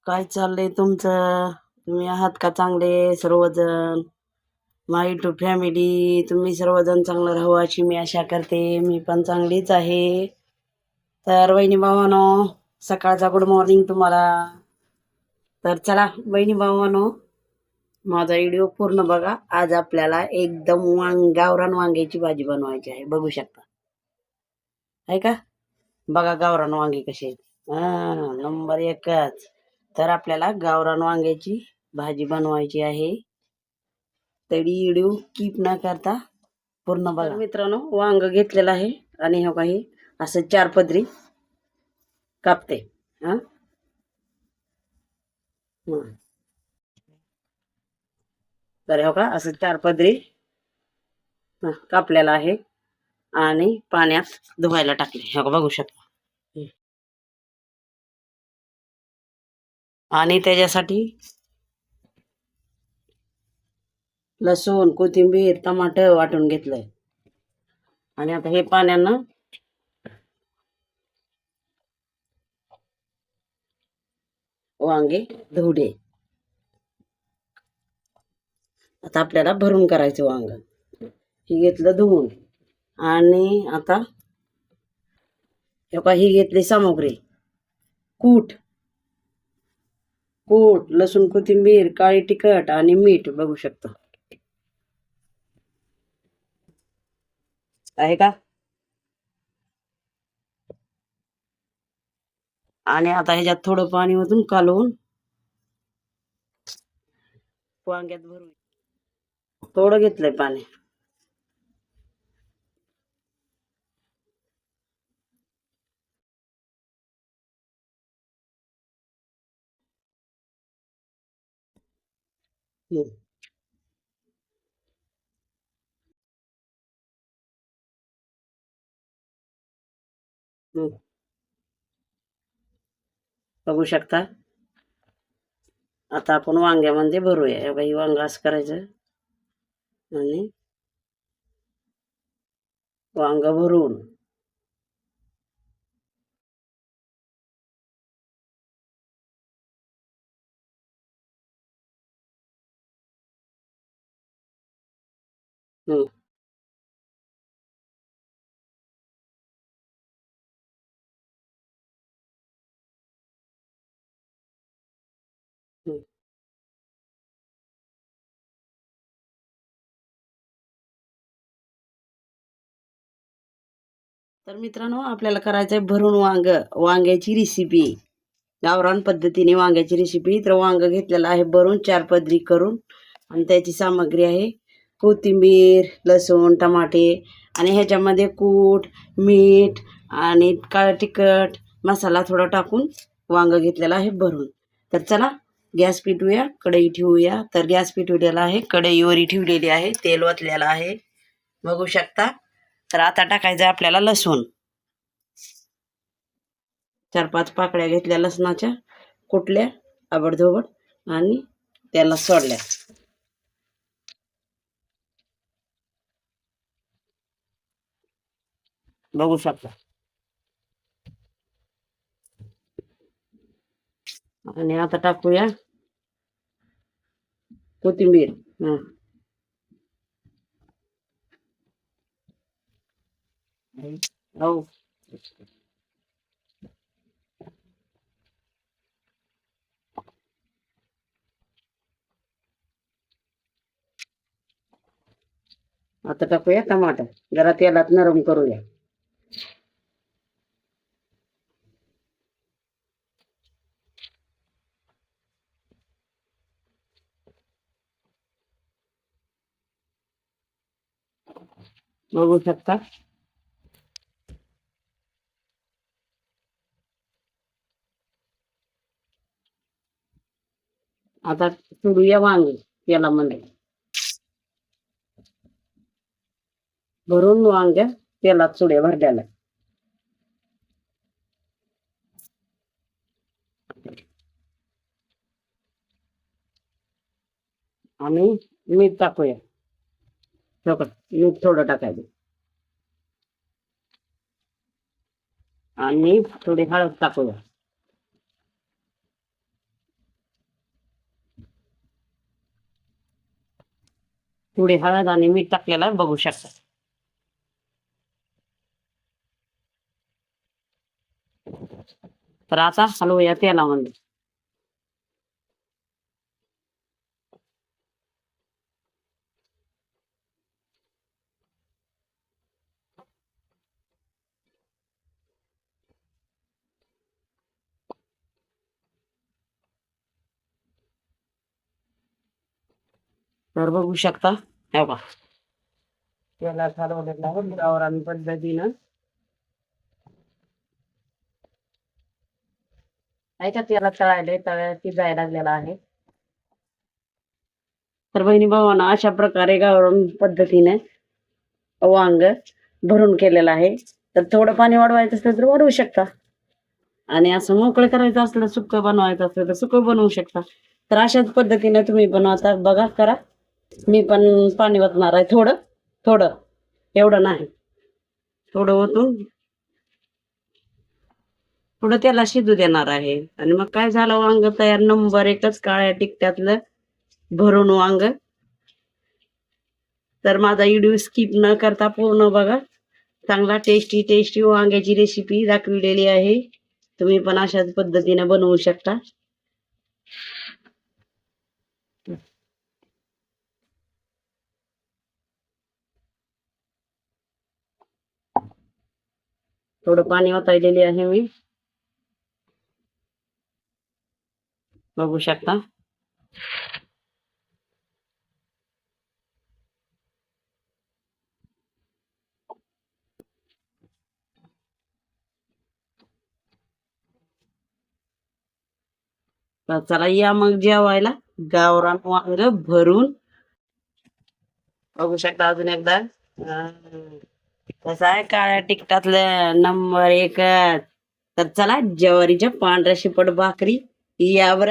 काय चाललंय तुमचं? तुम्ही आहात का चांगले सर्वजण? माय युट्यूब फॅमिली, तुम्ही सर्वजण चांगलं राहू अशी मी आशा करते. मी पण चांगलीच आहे. तर वहिनी भावानो, सकाळचा गुड मॉर्निंग तुम्हाला. तर चला वहिनी भावानो, माझा व्हिडिओ पूर्ण बघा. आज आपल्याला एकदम गावरान वांग्याची भाजी बनवायची आहे. बघू शकता आहे का? बघा गावरान वांगी कशी आहेत. नंबर एकच. तर आपल्याला गावरान वांग्याची भाजी बनवायची आहे. तरी व्हिडिओ कीप न करता पूर्ण बघा. मित्रांनो, वांग घेतलेलं आहे आणि हे काही असं 4 पदरी कापते. हा तर हो का असं 4 पदरी कापलेलं आहे आणि पाण्यात धुवायला टाकले. हे बघू शकता. आणि त्याच्यासाठी लसूण, कोथिंबीर, टमाटर वाटून घेतलंय. आणि आता हे पाण्यानं वांगे धुवले. आता आपल्याला भरून करायचं वांग. हे घेतलं धुवून आणि आता ही घेतली सामग्री. कूट, लसूण, कोथिंबीर, काळी तिखट आणि मीठ. बघू शकता आहे का? आणि आता ह्याच्यात थोडं पाणी ओतून कालवून वांग्यात भरून थोडं घेतलंय पाणी. हम्म, हम्म. बघू शकता. आता आपण वांग्यामध्ये भरूया. हे बाई वांग असं करायचं आणि वांग भरून हम्म, हम्म. तर मित्रांनो, आपल्याला करायचंय भरून वांग्याची रेसिपी. गावरान पद्धतीने वांग्याची रेसिपी. तर वांग घेतलेलं आहे भरून 4 पदरी करून. आणि त्याची सामग्री आहे कोथिंबीर, लसूण, टमाटे आणि ह्याच्यामध्ये कूट, मीठ आणि काळं तिखट मसाला थोडा टाकून वांग घेतलेला आहे भरून. तर चला गॅस पेटवूया, कढई ठेवूया. तर गॅस पेटवलेला आहे, कढईवरी ठेवलेली आहे, तेल ओतलेलं आहे. बघू शकता. तर आता टाकायचं आपल्याला लसूण. 4-5 पाकळ्या घेतल्या लसणाच्या, कुटल्या आबडधोबड आणि त्याला सोडल्या. बघू शकता. आणि आता टाकूया कोथिंबीर. हो, आता टाकूया टमाटर. जरा तेलात नरम करूया. बघू शकता. आता सोडूया वांगे तेलामध्ये. भरून वांग्या तेलात सोडूया भरल्याला. आणि मीठ टाकूया. मीठ थोडं टाकायचं आणि थोडी हळद टाकूया. थोडी हळद आणि मीठ टाकलेलं आहे, बघू शकता. तर आता हलवूया तेलामध्ये. तर बघू शकता, हे बघा तेलात हलवलेलं आहे गावरान पद्धतीनं. ऐका तेलात तळायला तळ्यात जायला लागलेला आहे. तर बहिणी भावांनो, अशा प्रकारे गावरान पद्धतीने वांग भरून केलेलं आहे. तर थोडं पाणी वाढवायचं असलं तर वाढवू शकता, आणि असं मोकळं करायचं असलं, सुक्क बनवायचं असलं तर सुक्क बनवू शकता. तर अशाच पद्धतीने तुम्ही बनवता बघा, करा. मी पण पाणी ओतणार आहे, थोडं थोडं, एवढं नाही, थोडं ओतून थोडं त्याला शिजू देणार आहे. आणि मग काय झालं, वांग तयार नंबर एकच काळ्या टिकट्यातलं भरून वांग. तर माझा व्हिडिओ स्किप न करता पूर्ण बघा. चांगला टेस्टी टेस्टी वांग्याची रेसिपी दाखविलेली आहे. तुम्ही पण अशाच पद्धतीने बनवू शकता. थोडं पाणी ओतायलेले आहे मी, बघू शकता. तर चला या मग जेवायला. गावरान वांग भरून, बघू शकता अजून एकदा. कसं आहे, काळ्या तिखटातलं नंबर एक. तर चला, ज्वारीच्या पांढऱ्या शिपट भाकरी यावर